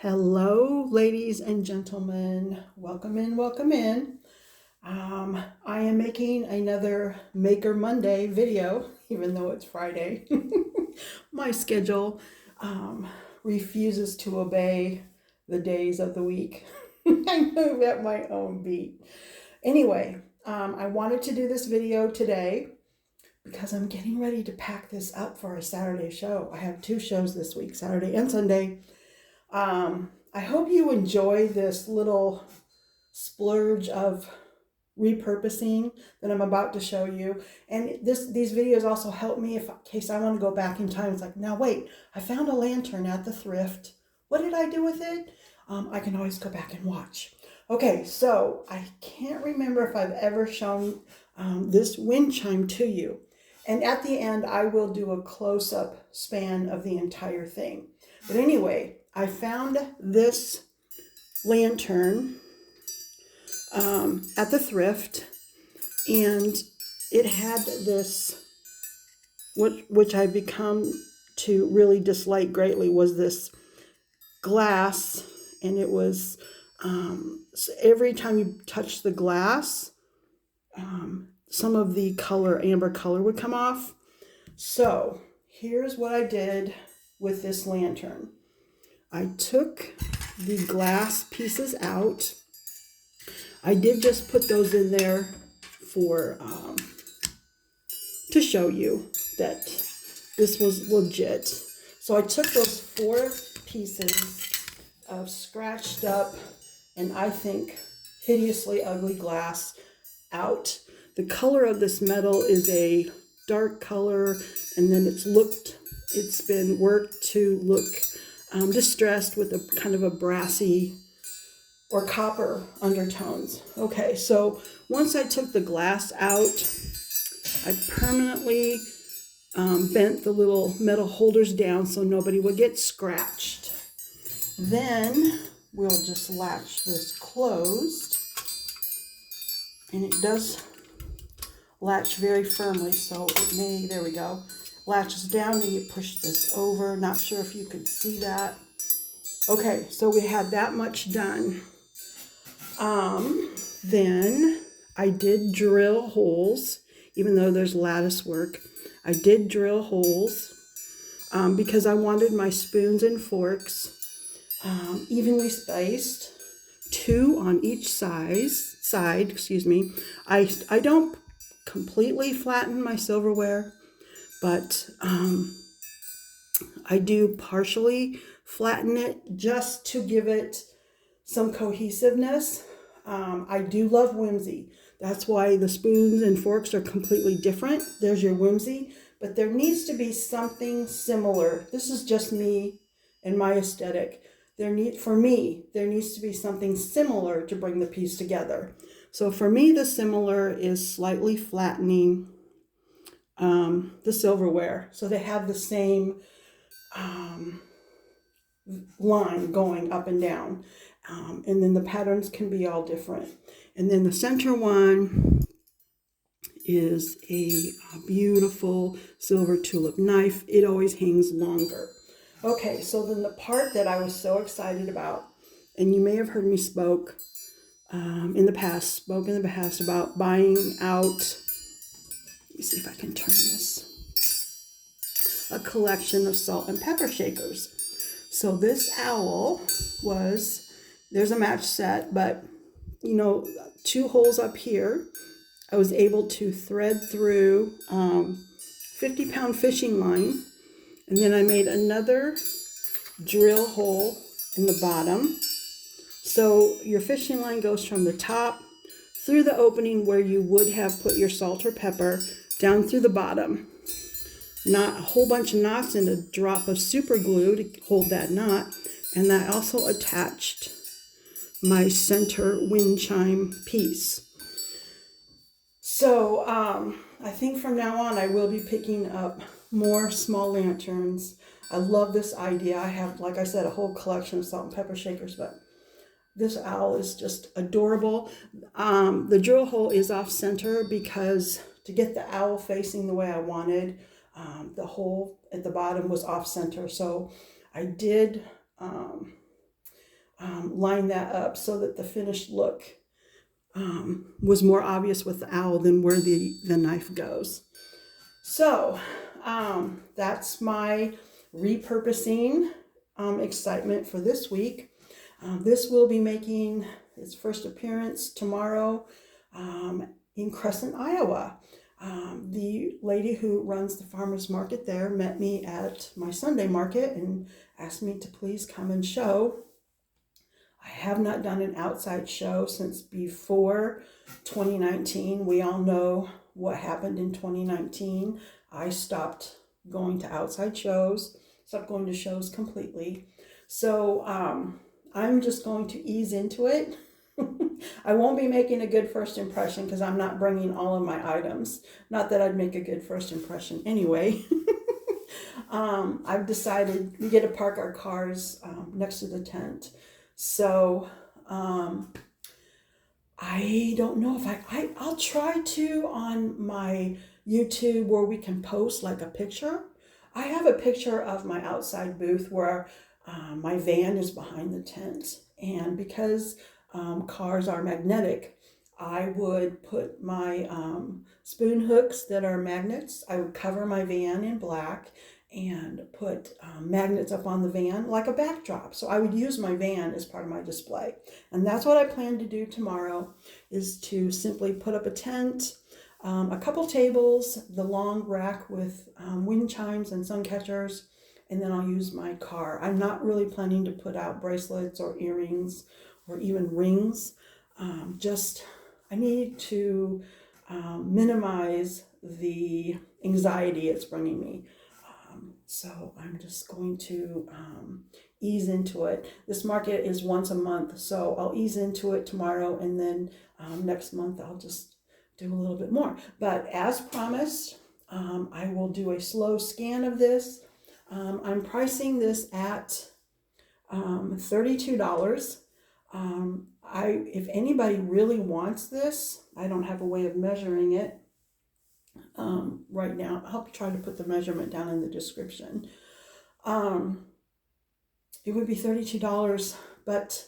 Hello, ladies and gentlemen. Welcome in, welcome in. I am making another Maker Monday video, even though it's Friday. My schedule refuses to obey the days of the week. I move at my own beat. Anyway, I wanted to do this video today because I'm getting ready to pack this up for a Saturday show. I have 2 shows this week, Saturday and Sunday. I hope you enjoy this little splurge of repurposing that I'm about to show you. And these videos also help me in case I want to go back in time. It's like, now wait, I found a lantern at the thrift. What did I do with it? I can always go back and watch. Okay, so I can't remember if I've ever shown this wind chime to you. And at the end, I will do a close-up span of the entire thing. But anyway, I found this lantern at the thrift, and it had this, which I've become to really dislike greatly, was this glass, and it was, so every time you touch the glass, some of the color, amber color, would come off. So here's what I did with this lantern. I took the glass pieces out. I did just put those in there for to show you that this was legit. So I took those 4 pieces of scratched up and I think hideously ugly glass out. The color of this metal is a dark color, and then it's been worked to look distressed with a kind of a brassy or copper undertones. Okay, so once I took the glass out, I permanently bent the little metal holders down so nobody would get scratched. Then we'll just latch this closed, and it does latch very firmly, so it may, there we go, latches down, and you push this over. Not sure if you could see that. Okay, so we had that much done. Then I did drill holes, even though there's lattice work. I did drill holes because I wanted my spoons and forks evenly spaced, 2 on each side. Excuse me. I don't completely flatten my silverware, but I do partially flatten it just to give it some cohesiveness. I do love whimsy. That's why the spoons and forks are completely different. There's your whimsy, but there needs to be something similar. This is just me and my aesthetic. There needs to be something similar to bring the piece together. So for me, the similar is slightly flattening the silverware so they have the same line going up and down. And then the patterns can be all different. And then the center one is a beautiful silver tulip knife. It always hangs longer. Okay, so then the part that I was so excited about, and you may have heard me spoke in the past about buying out, let me see if I can turn this, a collection of salt and pepper shakers. So this owl there's a match set, but 2 holes up here, I was able to thread through 50-pound fishing line, and then I made another drill hole in the bottom. So your fishing line goes from the top through the opening where you would have put your salt or pepper, down through the bottom. Not a whole bunch of knots and a drop of super glue to hold that knot. And I also attached my center wind chime piece. So I think from now on I will be picking up more small lanterns. I love this idea. I have, like I said, a whole collection of salt and pepper shakers, but this owl is just adorable. The drill hole is off center because to get the owl facing the way I wanted, the hole at the bottom was off center. So I did line that up so that the finished look was more obvious with the owl than where the knife goes. So that's my repurposing excitement for this week. This will be making its first appearance tomorrow in Crescent, Iowa. The lady who runs the farmer's market there met me at my Sunday market and asked me to please come and show. I have not done an outside show since before 2019. We all know what happened in 2019. I stopped going to outside shows, stopped going to shows completely. So I'm just going to ease into it. I won't be making a good first impression because I'm not bringing all of my items. Not that I'd make a good first impression anyway. I've decided we get to park our cars next to the tent. So I don't know if I'll try to on my YouTube where we can post like a picture. I have a picture of my outside booth where my van is behind the tent. And because cars are magnetic, I would put my spoon hooks that are magnets. I would cover my van in black and put magnets up on the van like a backdrop. So I would use my van as part of my display. And that's what I plan to do tomorrow, is to simply put up a tent, a couple tables, the long rack with wind chimes and sun catchers, and then I'll use my car. I'm not really planning to put out bracelets or earrings or even rings. I need to minimize the anxiety it's bringing me. So I'm just going to ease into it. This market is once a month, so I'll ease into it tomorrow, and then next month I'll just do a little bit more. But as promised, I will do a slow scan of this. I'm pricing this at $32. If anybody really wants this, I don't have a way of measuring it right now. I'll try to put the measurement down in the description. It would be $32, but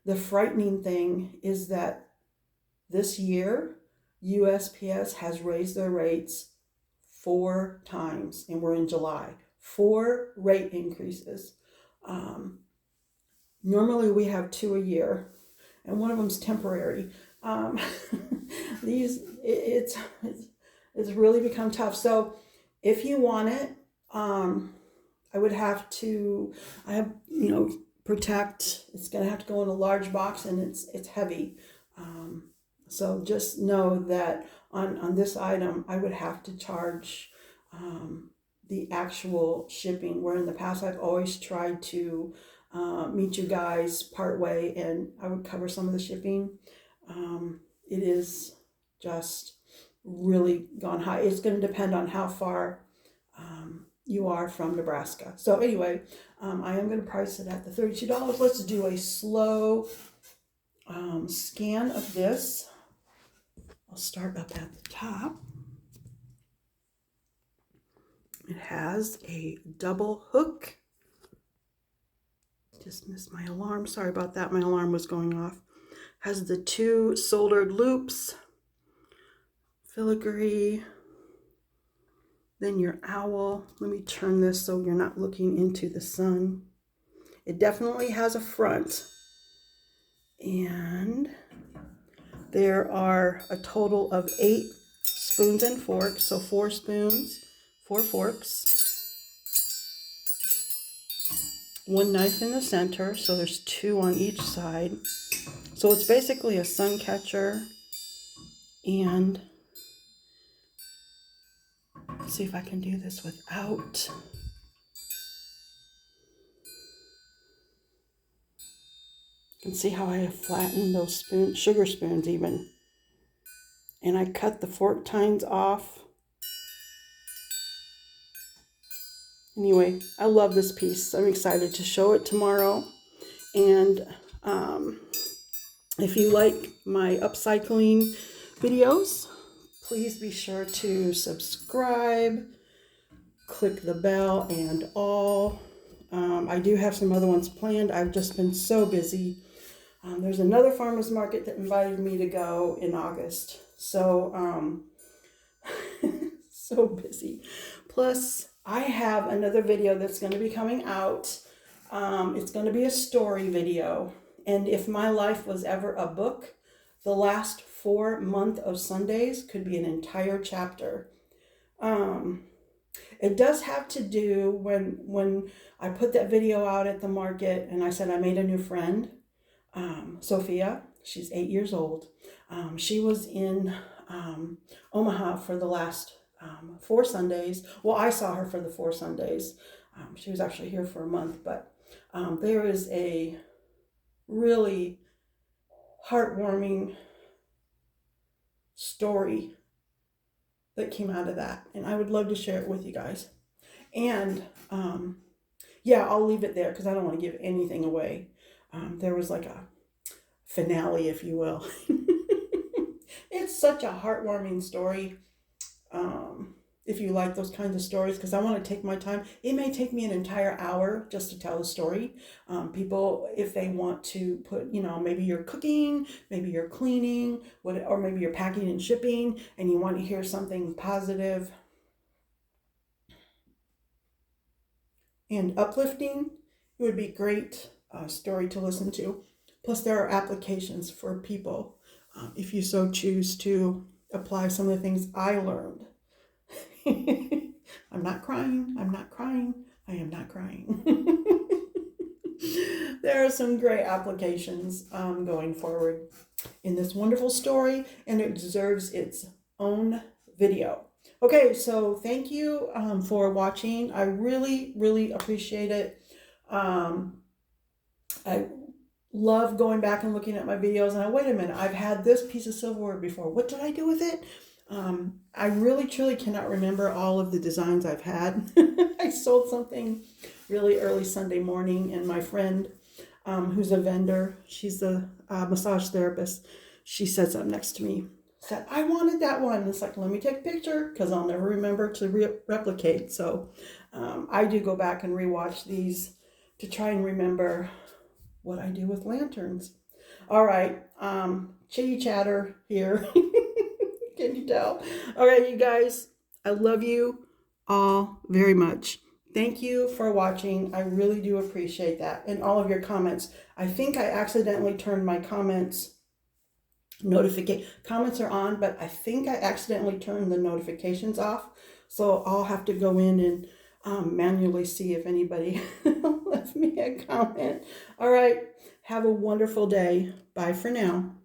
the frightening thing is that this year USPS has raised their rates 4 times, and we're in July. 4 rate increases. Normally we have 2 a year, and one of them's temporary. It's really become tough. So if you want it, I would have to, protect. It's going to have to go in a large box, and it's heavy. So just know that on this item, I would have to charge the actual shipping, where in the past I've always tried to meet you guys part way, and I would cover some of the shipping. It is just really gone high. It's going to depend on how far you are from Nebraska. So anyway, I am going to price it at the $32. Let's do a slow scan of this. I'll start up at the top. It has a double hook. Just missed my alarm. Sorry about that. My alarm was going off. Has the 2 soldered loops, filigree, then your owl. Let me turn this so you're not looking into the sun. It definitely has a front. And there are a total of 8 spoons and forks. So 4 spoons, 4 forks. 1 knife in the center, so there's 2 on each side. So it's basically a sun catcher, and let's see if I can do this without. You can see how I have flattened those sugar spoons even. And I cut the fork tines off. Anyway, I love this piece. I'm excited to show it tomorrow. And if you like my upcycling videos, please be sure to subscribe, click the bell and all. I do have some other ones planned. I've just been so busy. There's another farmer's market that invited me to go in August. So, so busy. Plus, I have another video that's going to be coming out. It's going to be a story video. And if my life was ever a book, the last 4 months of Sundays could be an entire chapter. It does have to do when I put that video out at the market and I said I made a new friend, Sophia. She's 8 years old. She was in Omaha for the last 4 Sundays. Well, I saw her for the 4 Sundays. She was actually here for a month, but there is a really heartwarming story that came out of that, and I would love to share it with you guys. And yeah, I'll leave it there because I don't want to give anything away. There was like a finale, if you will. It's such a heartwarming story. If you like those kinds of stories, because I want to take my time. It may take me an entire hour just to tell the story. People, if they want to put, maybe you're cooking, maybe you're cleaning, or maybe you're packing and shipping, and you want to hear something positive and uplifting, it would be a great story to listen to. Plus, there are applications for people if you so choose to apply some of the things I learned. I'm not crying. I'm not crying. I am not crying. There are some great applications going forward in this wonderful story, and it deserves its own video. Okay, so thank you for watching. I really, really appreciate it. I love going back and looking at my videos, and wait a minute, I've had this piece of silverware before. What did I do with it? I really, truly cannot remember all of the designs I've had. I sold something really early Sunday morning, and my friend, who's a vendor, she's a massage therapist, she said something next to me, said, I wanted that one. And it's like, let me take a picture because I'll never remember to replicate. So I do go back and rewatch these to try and remember what I do with lanterns. All right, chitty chatter here. Can you tell? All right, you guys, I love you all very much. Thank you for watching. I really do appreciate that. And all of your comments. I think I accidentally turned my comments comments are on, but I think I accidentally turned the notifications off. So I'll have to go in and manually see if anybody left me a comment. All right. Have a wonderful day. Bye for now.